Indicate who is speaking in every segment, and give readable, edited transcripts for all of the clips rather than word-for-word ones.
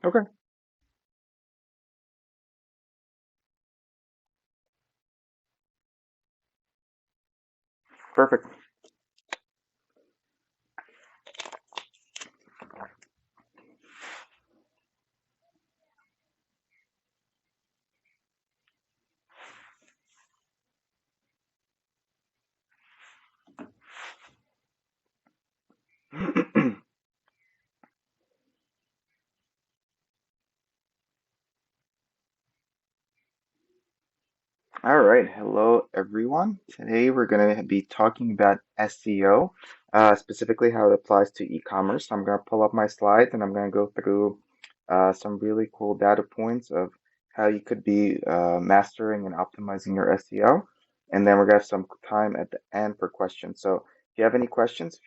Speaker 1: Okay, perfect. All right, hello everyone. Today we're going to be talking about SEO, specifically how it applies to e-commerce. I'm going to pull up my slides and I'm going to go through some really cool data points of how you could be mastering and optimizing your SEO. And then we're going to have some time at the end for questions. So if you have any questions,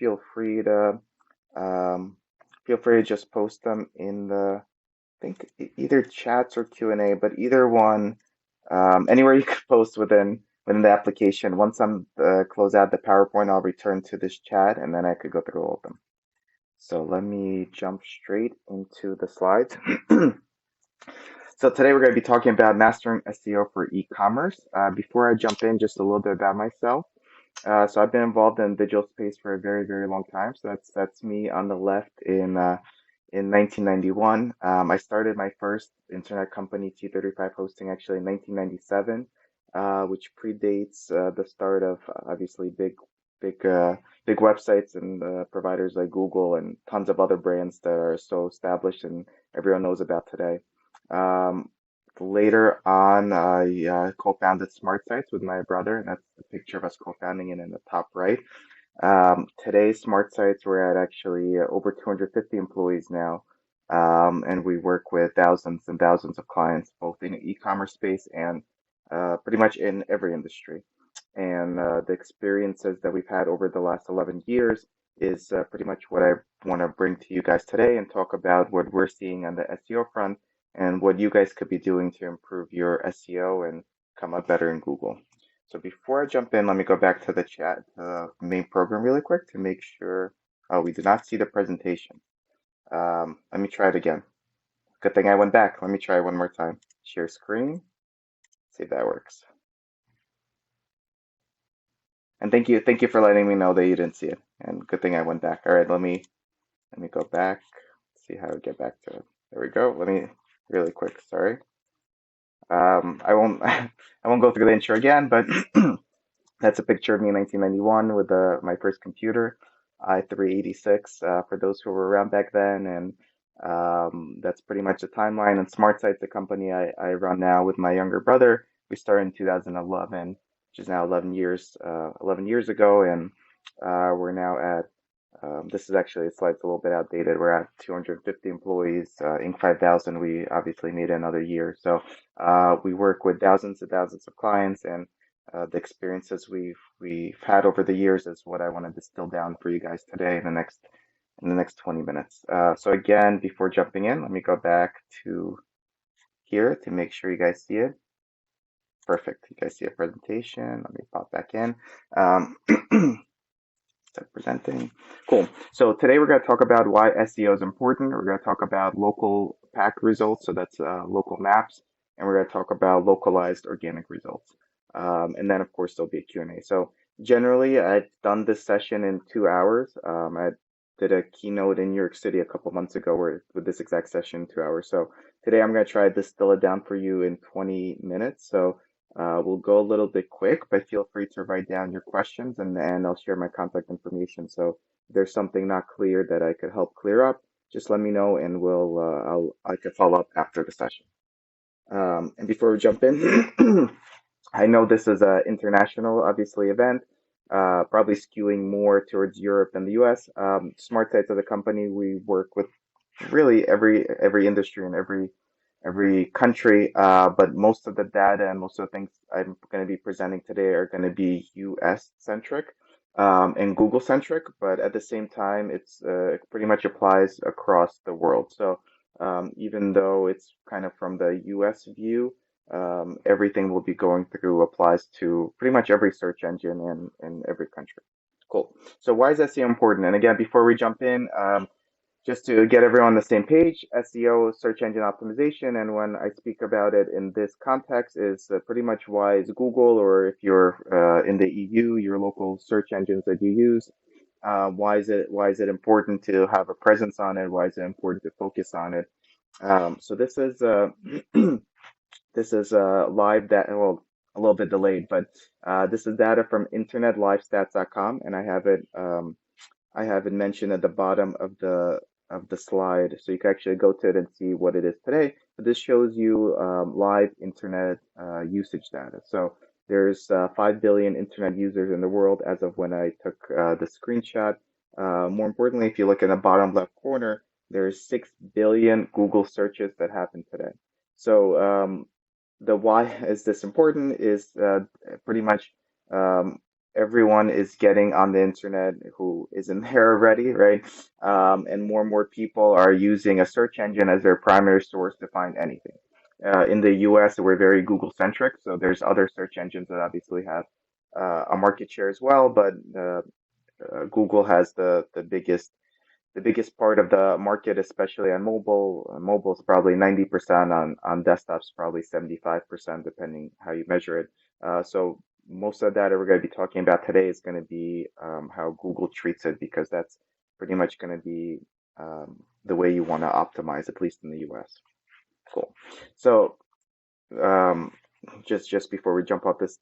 Speaker 1: um, feel free to just post them in the think either chats or Q&A, but either one, anywhere you could post within the application. Once I'm close out the PowerPoint, I'll return to this chat and then I could go through all of them. So let me jump straight into the slides. So today we're going to be talking about mastering SEO for e-commerce. Before I jump in, just a little bit about myself. So I've been involved in digital space for a very, very long time. So that's me on the left in 1991. I started my first internet company, T35 Hosting, actually in 1997, which predates the start of obviously big, big websites and providers like Google and tons of other brands that are so established and everyone knows about today. Um, Later on, I co-founded Smart Sites with my brother, and that's the picture of us co-founding it in the top right. Today, Smart Sites, we're at actually over 250 employees now, and we work with thousands and thousands of clients, both in the e-commerce space and pretty much in every industry. And the experiences that we've had over the last 11 years is pretty much what I want to bring to you guys today and talk about what we're seeing on the SEO front and what you guys could be doing to improve your SEO and come up better in Google. So before I jump in, let me go back to the chat, main program really quick to make sure. Oh, we did not see the presentation. Let me try it again. Good thing I went back. Let me try one more time. Share screen. See if that works. And thank you for letting me know that you didn't see it. And good thing I went back. All right, let me go back. See how to get back to it. There we go. Let me really quick. Sorry. I won't I won't go through the intro again, but that's a picture of me in 1991 with my first computer, i386, for those who were around back then. And that's pretty much the timeline. And SmartSites, the company I run now with my younger brother, we started in 2011, which is now 11 years ago. And we're now at, this is actually, the slide's a little bit outdated. We're at 250 employees, Inc. 5000. We obviously need another year. So we work with thousands and thousands of clients, and the experiences we've had over the years is what I want to distill down for you guys today in the next 20 minutes. So again, before jumping in, let me go back to here to make sure you guys see it. Perfect. You guys see a presentation. Let me pop back in. Um, Start presenting. Cool. So today we're going to talk about why SEO is important. We're going to talk about local pack results, so that's local maps, and we're going to talk about localized organic results. And then of course there'll be a Q&A. So generally I've done this session in 2 hours. I did a keynote in New York City a couple months ago with this exact session in 2 hours. So today I'm going to try to distill it down for you in 20 minutes. So we'll go a little bit quick, but feel free to write down your questions and I'll share my contact information. So if there's something not clear that I could help clear up, just let me know and I can follow up after the session. And before we jump in, I know this is an international, obviously, event, probably skewing more towards Europe than the US. Smart Sites as a company, we work with really every industry and every country, but most of the data and most of the things I'm going to be presenting today are going to be US centric and Google centric, but at the same time, it pretty much applies across the world. So even though it's kind of from the US view, everything we'll be going through applies to pretty much every search engine in every country. Cool. So why is SEO important? And again, before we jump in, just to get everyone on the same page, SEO, search engine optimization, and when I speak about it in this context, is pretty much why is Google, or if you're in the EU, your local search engines that you use, why is it important to have a presence on it? Why is it important to focus on it? So this is this is live data, well, a little bit delayed, but this is data from internetlivestats.com, and I have it mentioned at the bottom of the slide, so you can actually go to it and see what it is today. But this shows you live internet usage data. So there's 5 billion internet users in the world as of when I took the screenshot. More importantly, if you look in the bottom left corner, there's 6 billion Google searches that happen today. So the why is this important is pretty much um, everyone is getting on the internet who isn't there already, right? And more people are using a search engine as their primary source to find anything. In the US, we're very Google centric, so there's other search engines that obviously have a market share as well, but Google has the biggest part of the market, especially on mobile. Mobile is probably 90%, on desktops, probably 75%, depending how you measure it. So most of the data we're going to be talking about today is going to be how Google treats it, because that's pretty much going to be the way you want to optimize, at least in the US. Cool. So um, just before we jump off this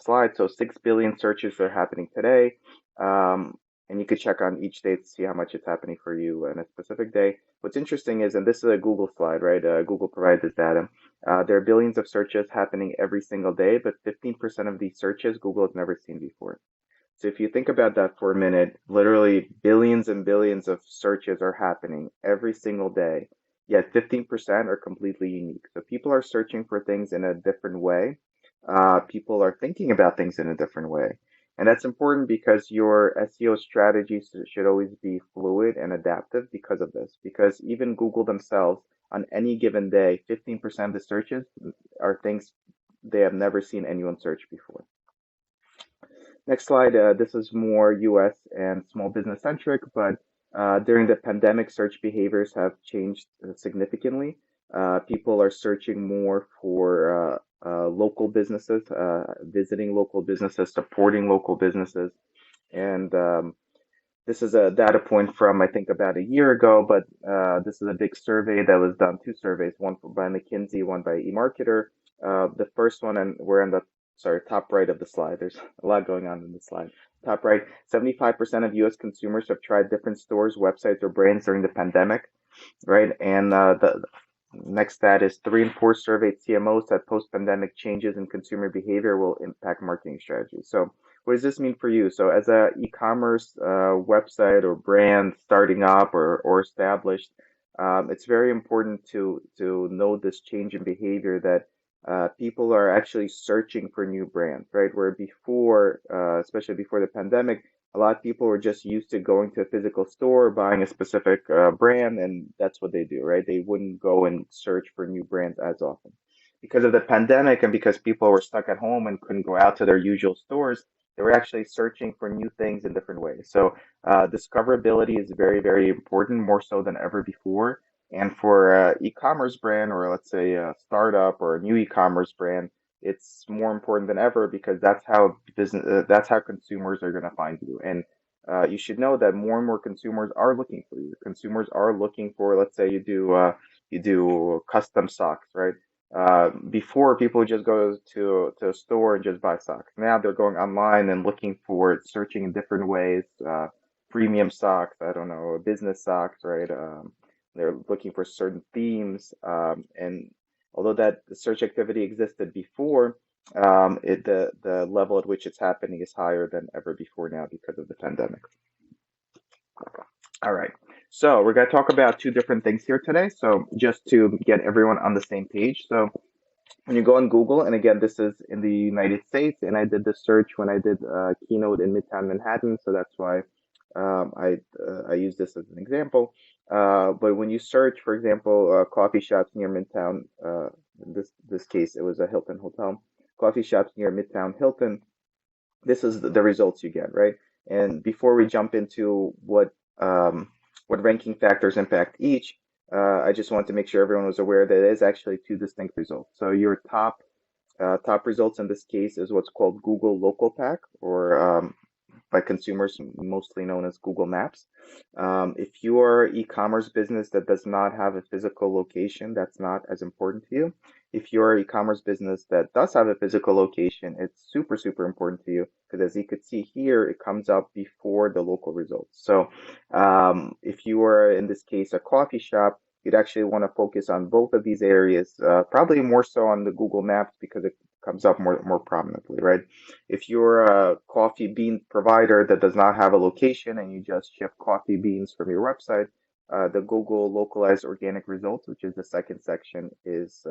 Speaker 1: slide, so 6 billion searches are happening today, and you could check on each day to see how much it's happening for you on a specific day. What's interesting is, and this is a Google slide, right? Google provides this data. There are billions of searches happening every single day, but 15% of these searches Google has never seen before. So if you think about that for a minute, literally billions and billions of searches are happening every single day, yet 15% are completely unique. So people are searching for things in a different way. People are thinking about things in a different way. And that's important because your SEO strategy should always be fluid and adaptive because of this. Because even Google themselves, on any given day, 15% of the searches are things they have never seen anyone search before. Next slide. This is more US and small business centric, but during the pandemic, search behaviors have changed significantly. People are searching more for local businesses, visiting local businesses, supporting local businesses. And this is a data point from, I think, about a year ago, but this is a big survey that was done, two surveys, one by McKinsey, one by eMarketer. The first one, and we're on the, sorry, top right of the slide. There's a lot going on in the slide. Top right, 75% of US consumers have tried different stores, websites, or brands during the pandemic, right? And the next stat is 3 in 4 surveyed CMOs said post-pandemic changes in consumer behavior will impact marketing strategies. So what does this mean for you? So as a e-commerce website or brand starting up or established, it's very important to know this change in behavior, that people are actually searching for new brands, right? Where before, especially before the pandemic, a lot of people were just used to going to a physical store, buying a specific brand, and that's what they do, right? They wouldn't go and search for new brands as often. Because of the pandemic and because people were stuck at home and couldn't go out to their usual stores, they were actually searching for new things in different ways. So discoverability is very, very important, more so than ever before. And for e-commerce brand, or let's say a startup or a new e-commerce brand, it's more important than ever, because that's how consumers are going to find you. And you should know that more and more consumers are looking for you. Consumers are looking for, let's say you do custom socks, right? Before, people would just go to a store and just buy socks. Now they're going online and looking for, searching in different ways, premium socks, I don't know, business socks, right? They're looking for certain themes, and although that the search activity existed before, the level at which it's happening is higher than ever before now because of the pandemic. All right. So we're going to talk about two different things here today. So just to get everyone on the same page. So when you go on Google, and again, this is in the United States, and I did this search when I did Keynote in Midtown Manhattan, so that's why I use this as an example. But when you search, for example, coffee shops near Midtown, in this case, it was a Hilton hotel, coffee shops near Midtown Hilton, this is the results you get, right? And before we jump into um, what ranking factors impact each, I just want to make sure everyone was aware that it is actually two distinct results. So your top results in this case is what's called Google Local Pack, or by consumers mostly known as Google Maps. If you are an e-commerce business that does not have a physical location, that's not as important to you. If you're an e-commerce business that does have a physical location, it's super, super important to you because as you could see here, it comes up before the local results. So if you are, in this case, a coffee shop, you'd actually want to focus on both of these areas, probably more so on the Google Maps because it comes up more prominently, right? If you're a coffee bean provider that does not have a location and you just ship coffee beans from your website, the Google localized organic results, which is the second section, is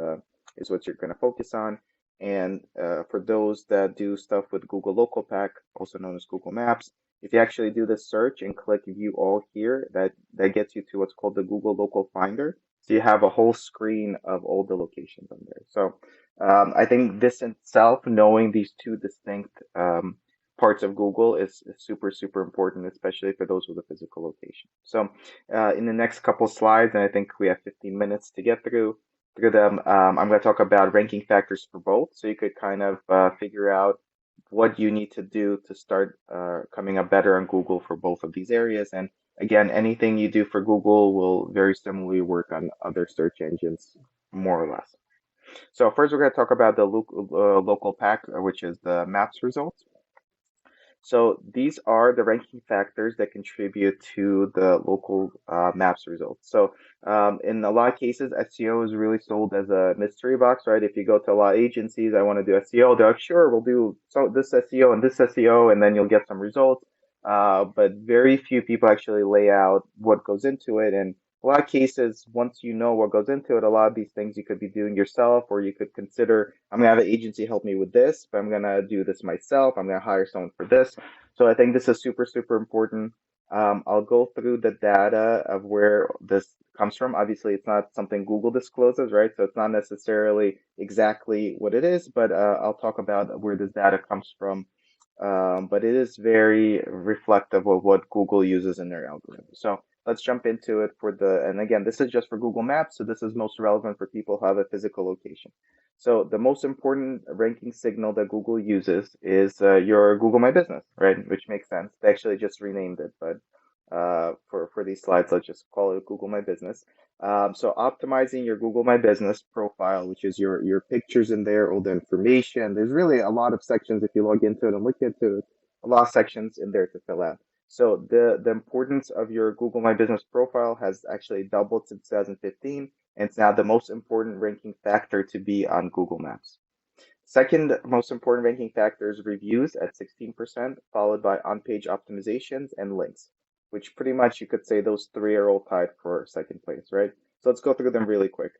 Speaker 1: what you're going to focus on. And for those that do stuff with Google Local Pack, also known as Google Maps, if you actually do this search and click View All here, that gets you to what's called the Google Local Finder. So you have a whole screen of all the locations on there. So I think this in itself, knowing these two distinct parts of Google is super, super important, especially for those with a physical location. So in the next couple slides, and I think we have 15 minutes to get through them, I'm going to talk about ranking factors for both. So you could kind of figure out what you need to do to start coming up better on Google for both of these areas. And again, anything you do for Google will very similarly work on other search engines, more or less. So first, we're going to talk about the local pack, which is the maps results. So these are the ranking factors that contribute to the local maps results. So in a lot of cases, SEO is really sold as a mystery box, right? If you go to a lot of agencies, I want to do SEO, they're like, sure, we'll do this SEO and this SEO, and then you'll get some results. But very few people actually lay out what goes into it. And a lot of cases, once you know what goes into it, a lot of these things you could be doing yourself, or you could consider, I'm going to have an agency help me with this, but I'm going to do this myself. I'm going to hire someone for this. So I think this is super, super important. I'll go through the data of where this comes from. Obviously, it's not something Google discloses, right? So it's not necessarily exactly what it is, but I'll talk about where this data comes from. But it is very reflective of what Google uses in their algorithm. So let's jump into it and again, this is just for Google Maps, so this is most relevant for people who have a physical location. So the most important ranking signal that Google uses is your Google My Business, right? Which makes sense. They actually just renamed it, but for these slides, let's just call it Google My Business. So optimizing your Google My Business profile, which is your pictures in there, all the information. There's really a lot of sections if you log into it and look into it, a lot of sections in there to fill out. So the importance of your Google My Business profile has actually doubled since 2015, and it's now the most important ranking factor to be on Google Maps. Second most important ranking factor is reviews at 16%, followed by on-page optimizations and links, which pretty much you could say those three are all tied for second place, right? So let's go through them really quick.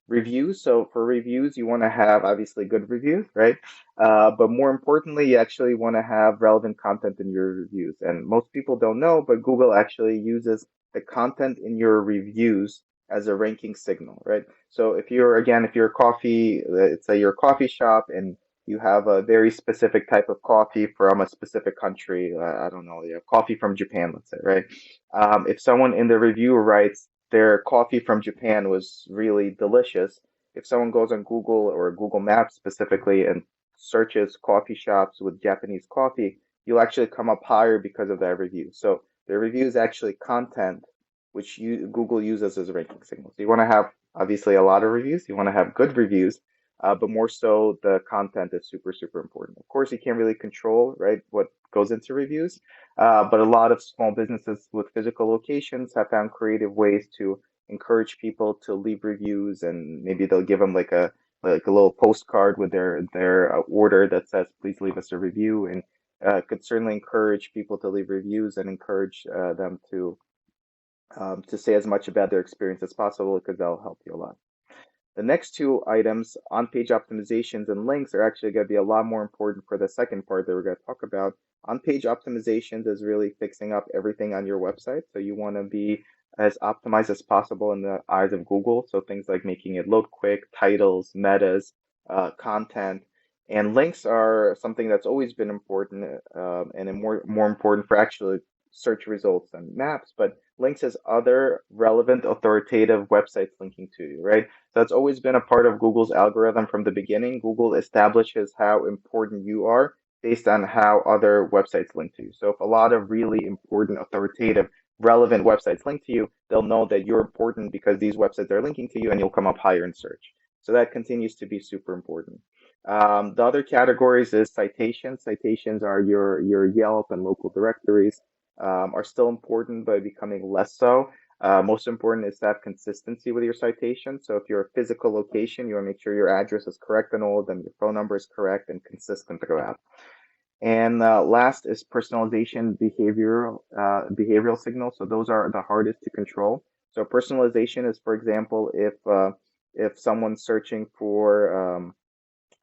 Speaker 1: Reviews. So for reviews, you want to have obviously good reviews, right? But more importantly, you actually want to have relevant content in your reviews. And most people don't know, but Google actually uses the content in your reviews as a ranking signal, right? So if you're a coffee, let's say you're a coffee shop and you have a very specific type of coffee from a specific country, I don't know, you have coffee from Japan, let's say, right? If someone in the review writes their coffee from Japan was really delicious, if someone goes on Google or Google Maps specifically and searches coffee shops with Japanese coffee, you'll actually come up higher because of that review. So the review is actually content which Google uses as a ranking signal. So you want to have obviously a lot of reviews. You want to have good reviews, but more so the content is super, super important. Of course, you can't really control, right, what goes into reviews, but a lot of small businesses with physical locations have found creative ways to encourage people to leave reviews, and maybe they'll give them like a little postcard with their order that says, "Please leave us a review," and could certainly encourage people to leave reviews and encourage them to say as much about their experience as possible because that'll help you a lot. The next two items, on-page optimizations and links, are actually going to be a lot more important for the second part that we're going to talk about. On-page optimizations is really fixing up everything on your website. So you want to be as optimized as possible in the eyes of Google. So things like making it load quick, titles, metas, content. And links are something that's always been important and more important for actually search results and maps, but links is other relevant, authoritative websites linking to you, right? So that's always been a part of Google's algorithm from the beginning. Google establishes how important you are based on how other websites link to you. So if a lot of really important, authoritative, relevant websites link to you, they'll know that you're important because these websites are linking to you and you'll come up higher in search. So that continues to be super important. The other categories is citations. Citations are your Yelp and local directories, are still important, but becoming less so. Most important is to have consistency with your citations. So if you're a physical location, you want to make sure your address is correct in all of them, your phone number is correct and consistent throughout. And last is personalization, behavioral signals. So those are the hardest to control. So personalization is, for example, if someone's searching for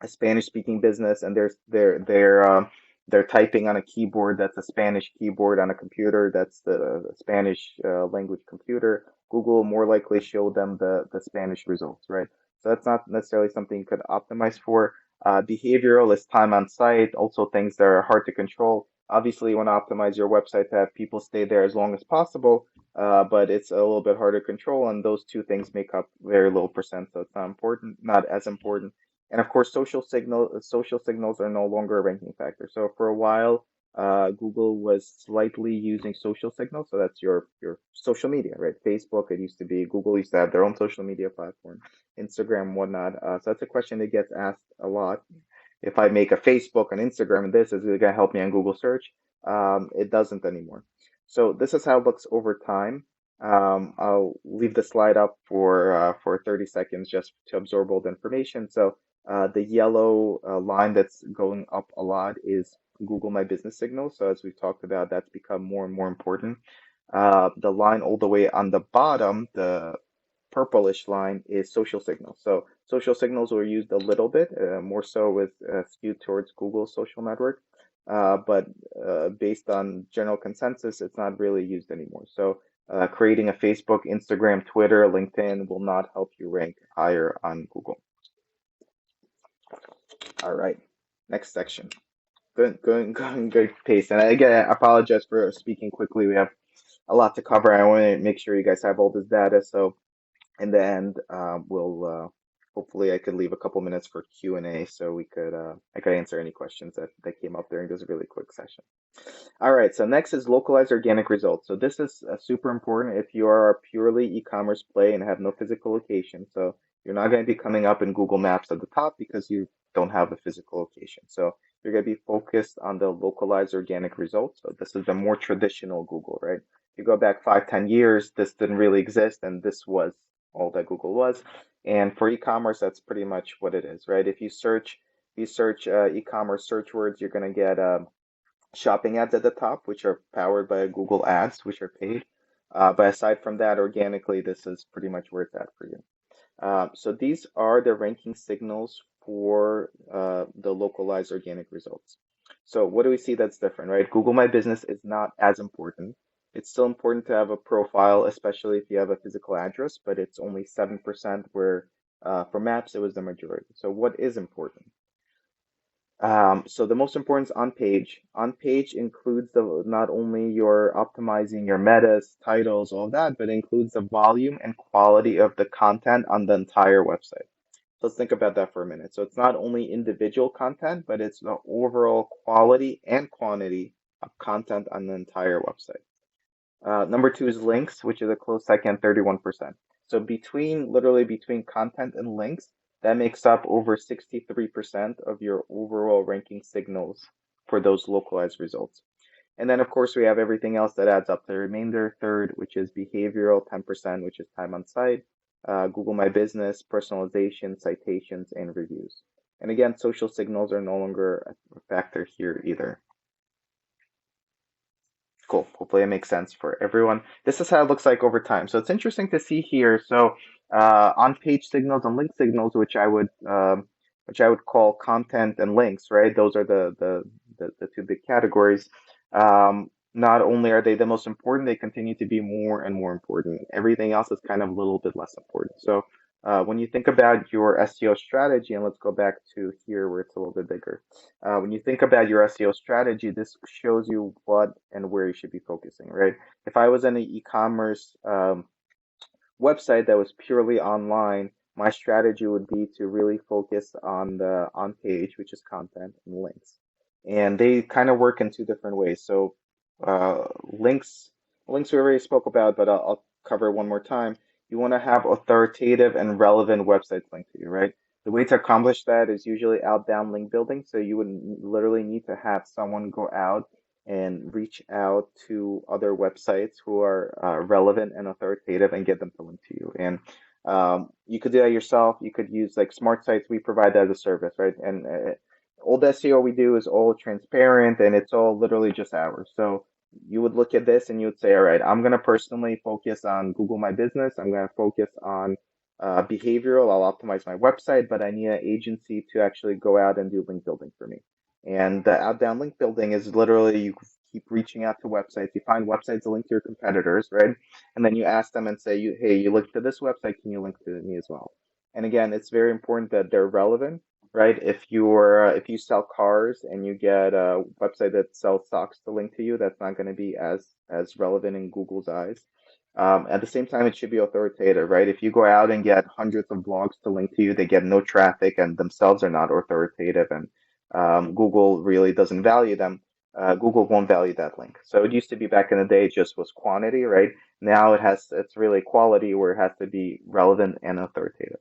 Speaker 1: a Spanish speaking business and they're typing on a keyboard that's a Spanish keyboard on a computer that's the Spanish language computer, Google will more likely show them the Spanish results, right? So that's not necessarily something you could optimize for. Behavioral is time on site, also things that are hard to control. Obviously, you want to optimize your website to have people stay there as long as possible, but it's a little bit harder to control, and those two things make up very low percent, so it's not important, not as important. And of course, social signals are no longer a ranking factor. So for a while, Google was slightly using social signals. So that's your social media, right? Facebook, it used to be Google used to have their own social media platform, Instagram, whatnot. So that's a question that gets asked a lot. If I make a Facebook and Instagram and this, is it gonna help me on Google search? It doesn't anymore. So this is how it looks over time. I'll leave the slide up for 30 seconds just to absorb all the information. So the yellow line that's going up a lot is Google My Business signal. So as we've talked about, that's become more and more important. The line all the way on the bottom, the purplish line, is social signals. So social signals were used a little bit, more so with skewed towards Google's social network. But based on general consensus, it's not really used anymore. So creating a Facebook, Instagram, Twitter, LinkedIn will not help you rank higher on Google. All right, next section. Going good pace. And again, I apologize for speaking quickly. We have a lot to cover. I want to make sure you guys have all this data. So in the end, we'll hopefully I could leave a couple minutes for Q&A so I could answer any questions that came up during this really quick session. All right, so next is localized organic results. So this is super important if you are a purely e-commerce play and have no physical location. So you're not going to be coming up in Google Maps at the top because you don't have a physical location. So you're going to be focused on the localized organic results. So this is the more traditional Google, right? If you go back 5, 10 years, this didn't really exist, and this was all that Google was. And for e-commerce, that's pretty much what it is, right? If you search e-commerce search words, you're going to get shopping ads at the top, which are powered by Google Ads, which are paid. But aside from that, organically, this is pretty much where it's at for you. So these are the ranking signals for the localized organic results. So what do we see that's different, right? Google My Business is not as important. It's still important to have a profile, especially if you have a physical address, but it's only 7% where for maps, it was the majority. So what is important? So the most important is on page. On page includes the not only your optimizing your metas, titles, all of that, but includes the volume and quality of the content on the entire website. So let's think about that for a minute. So it's not only individual content, but it's the overall quality and quantity of content on the entire website. Number two is links, which is a close second, 31%. So literally between content and links, that makes up over 63% of your overall ranking signals for those localized results. And then, of course, we have everything else that adds up. The remainder, third, which is behavioral, 10%, which is time on site, Google My Business, personalization, citations, and reviews. And again, social signals are no longer a factor here either. Cool. Hopefully it makes sense for everyone. This is how it looks like over time. So it's interesting to see here. So on-page signals and link signals, which I would call content and links, right? Those are the two big categories. Not only are they the most important, they continue to be more and more important. Everything else is kind of a little bit less important. So When you think about your SEO strategy, and let's go back to here where it's a little bit bigger. When you think about your SEO strategy, this shows you what and where you should be focusing, right? If I was in an e-commerce website that was purely online, my strategy would be to really focus on the on page, which is content and links. And they kind of work in two different ways. So links we already spoke about, but I'll cover one more time. You want to have authoritative and relevant websites linked to you, right? The way to accomplish that is usually outbound link building. So you would literally need to have someone go out and reach out to other websites who are relevant and authoritative and get them to link to you. And you could do that yourself. You could use like smart sites. We provide that as a service, right? And all the SEO we do is all transparent and it's all literally just ours. So you would look at this and you would say, all right, I'm going to personally focus on Google My Business. I'm going to focus on behavioral. I'll optimize my website, but I need an agency to actually go out and do link building for me. And the outbound link building is literally you keep reaching out to websites. You find websites that link to your competitors, right? And then you ask them and say, hey, you link to this website, can you link to me as well? And again, it's very important that they're relevant, right? If you sell cars and you get a website that sells stocks to link to you, that's not going to be as relevant in Google's eyes. At the same time, it should be authoritative, right? If you go out and get hundreds of blogs to link to you, they get no traffic and themselves are not authoritative, and Google really doesn't value them. Google won't value that link. So it used to be back in the day, it just was quantity, right? Now it's really quality where it has to be relevant and authoritative.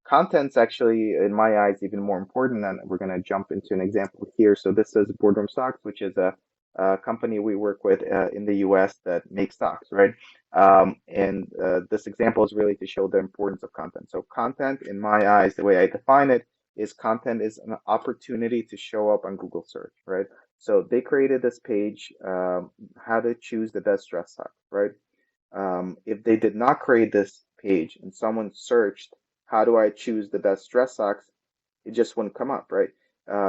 Speaker 1: Content's actually, in my eyes, even more important, and we're going to jump into an example here. So this is Boardroom Stocks, which is a company we work with in the US that makes stocks, right? And this example is really to show the importance of content. So content, in my eyes, the way I define it, is content is an opportunity to show up on Google search, right? So they created this page, how to choose the best dress sock, right? If they did not create this page and someone searched, how do I choose the best dress socks? It just wouldn't come up, right?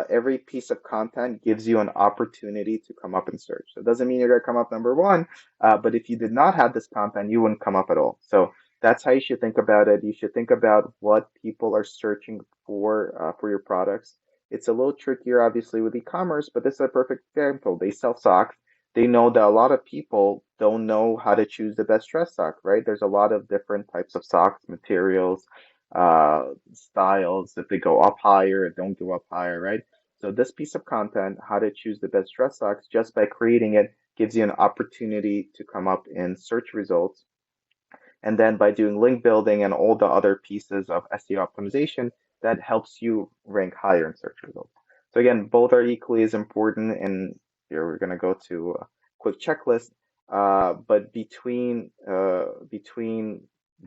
Speaker 1: Every piece of content gives you an opportunity to come up in search. So it doesn't mean you're going to come up number one, but if you did not have this content, you wouldn't come up at all. So that's how you should think about it. You should think about what people are searching for your products. It's a little trickier, obviously, with e-commerce, but this is a perfect example. They sell socks. They know that a lot of people don't know how to choose the best dress sock, right? There's a lot of different types of socks, materials, styles, if they go up higher, don't go up higher, right? So this piece of content, how to choose the best dress socks, just by creating it, gives you an opportunity to come up in search results. And then by doing link building and all the other pieces of SEO optimization, that helps you rank higher in search results. So again, both are equally as important. And here we're going to go to a quick checklist. But between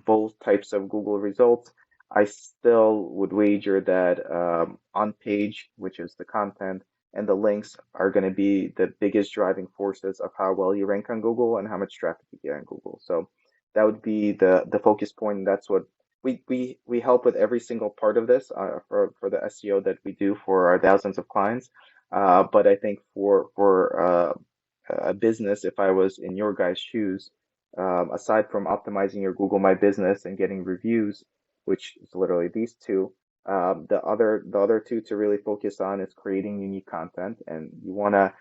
Speaker 1: both types of Google results, I still would wager that on page, which is the content, and the links are going to be the biggest driving forces of how well you rank on Google and how much traffic you get on Google. So that would be the focus point. And that's what we help with every single part of this for the SEO that we do for our thousands of clients. But I think for a business, if I was in your guys' shoes, aside from optimizing your Google My Business and getting reviews, which is literally these two, the other two to really focus on is creating unique content. And you want to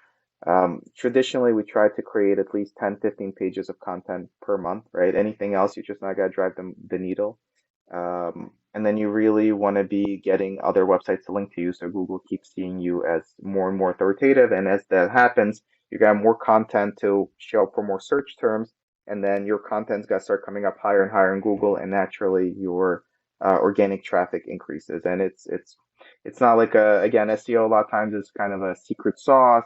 Speaker 1: traditionally, we try to create at least 10, 15 pages of content per month, right? Anything else, you're just not going to drive the needle. And then you really want to be getting other websites to link to you so Google keeps seeing you as more and more authoritative. And as that happens, you got more content to show up for more search terms. And then your content's got to start coming up higher and higher in Google, and naturally your organic traffic increases. And it's not like again, SEO a lot of times is kind of a secret sauce.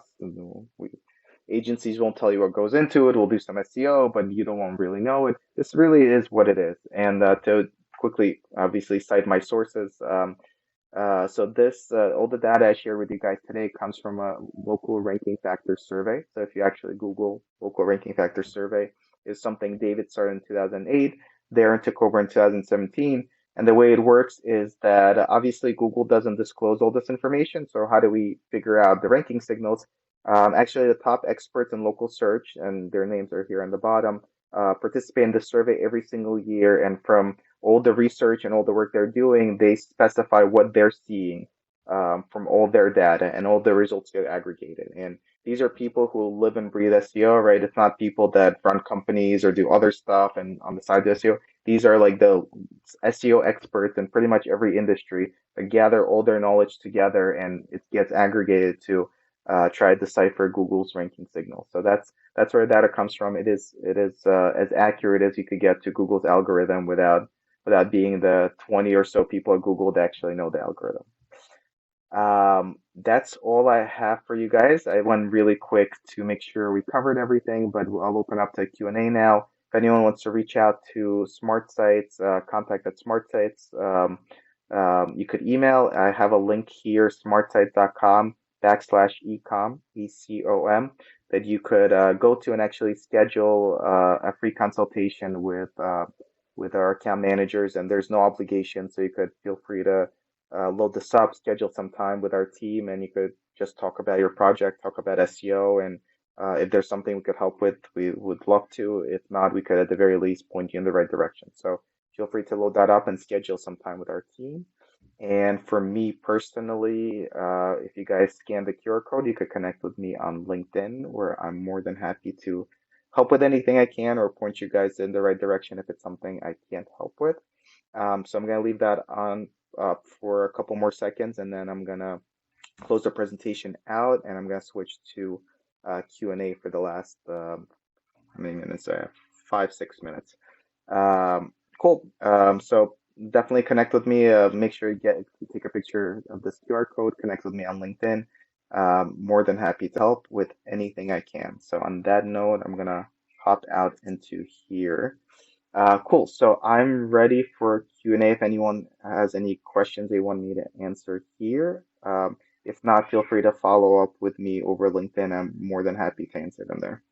Speaker 1: Agencies won't tell you what goes into it. We'll do some SEO, but you don't really know it. This really is what it is. And to quickly, obviously, cite my sources. So this, all the data I share with you guys today comes from a local ranking factor survey. So if you actually Google local ranking factor survey, is something David started in 2008. Darren took over in 2017. And the way it works is that obviously Google doesn't disclose all this information. So how do we figure out the ranking signals? Actually, the top experts in local search, and their names are here on the bottom, participate in the survey every single year. And from all the research and all the work they're doing, they specify what they're seeing from all their data, and all the results get aggregated. And these are people who live and breathe SEO, right? It's not people that run companies or do other stuff and on the side of SEO. These are like the SEO experts in pretty much every industry that gather all their knowledge together, and it gets aggregated to try to decipher Google's ranking signal. So that's where data comes from. It is as accurate as you could get to Google's algorithm without being the 20 or so people at Google that actually know the algorithm. That's all I have for you guys. I went really quick to make sure we covered everything, but I'll open up to Q&A now. If anyone wants to reach out to Smart Sites, contact at Smart Sites. You could email. I have a link here, smartsites.com/ecom, ECOM, that you could go to and actually schedule a free consultation with our account managers, and there's no obligation, so you could feel free to load this up, schedule some time with our team, and you could just talk about your project, talk about SEO, and if there's something we could help with, we would love to. If not, we could at the very least point you in the right direction. So feel free to load that up and schedule some time with our team. And for me personally, if you guys scan the QR code, you could connect with me on LinkedIn, where I'm more than happy to help with anything I can or point you guys in the right direction if it's something I can't help with. So I'm going to leave that on for a couple more seconds, and then I'm going to close the presentation out, and I'm going to switch to Q&A for the last, how many minutes? 5, 6 minutes. Cool. So definitely connect with me. Make sure you take a picture of this QR code, connect with me on LinkedIn. More than happy to help with anything I can. So on that note, I'm going to hop out into here. Cool. So I'm ready for Q&A if anyone has any questions they want me to answer here. If not, feel free to follow up with me over LinkedIn. I'm more than happy to answer them there.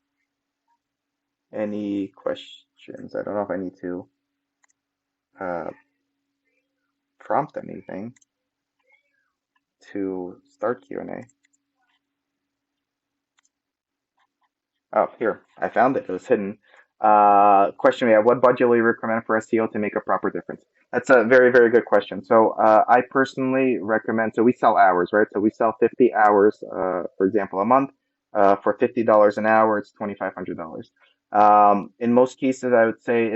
Speaker 1: Any questions? I don't know if I need to uh, prompt anything to start Q&A. Oh, here, I found it. It was hidden. Question we have, what budget will you recommend for SEO to make a proper difference? That's a very, very good question. So I personally recommend, so we sell hours, right? So we sell 50 hours, for example, a month. For $50 an hour, it's $2,500. In most cases, I would say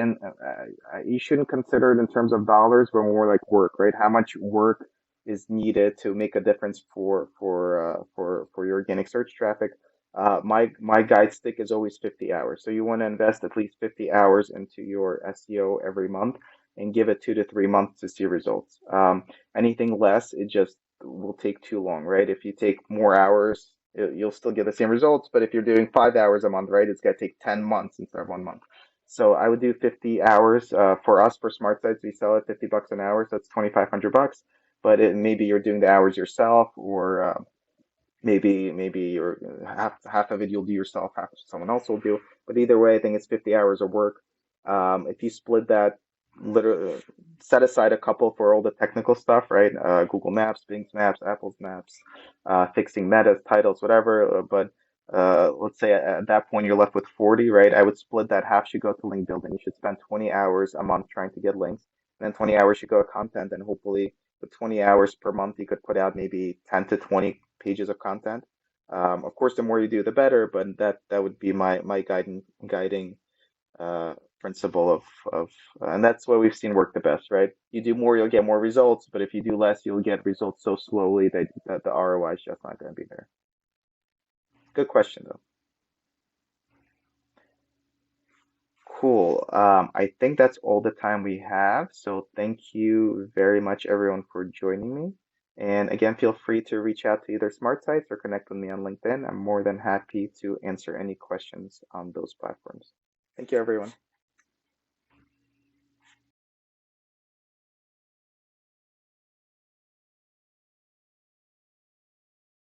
Speaker 1: you shouldn't consider it in terms of dollars, but more like work, right? How much work is needed to make a difference for your organic search traffic. My guide stick is always 50 hours. So you want to invest at least 50 hours into your SEO every month and give it 2 to 3 months to see results. Anything less, it just will take too long, right? If you take more hours, you'll still get the same results. But if you're doing 5 hours a month, right, it's going to take 10 months instead of 1 month. So I would do 50 hours. For us, for Smart Sites, we sell at $50 an hour. So that's $2,500. But maybe you're doing the hours yourself, or maybe you're half of it you'll do yourself, half someone else will do. But either way, I think it's 50 hours of work. If you split that, literally set aside a couple for all the technical stuff, right? Google Maps, Bing's Maps, Apple's Maps, fixing metas, titles, whatever. But let's say at that point you're left with 40, right? I would split that. Half should go to link building. You should spend 20 hours a month trying to get links, and then 20 hours should go to content, and hopefully with 20 hours per month you could put out maybe 10 to 20 pages of content. Of course, the more you do, the better, but that would be my guiding principle of and that's what we've seen work the best, right? You do more, you'll get more results, but if you do less, you'll get results so slowly that the ROI is just not going to be there. Good question, though. Cool. I think that's all the time we have. So thank you very much, everyone, for joining me. And again, feel free to reach out to either Smart Sites or connect with me on LinkedIn. I'm more than happy to answer any questions on those platforms. Thank you, everyone.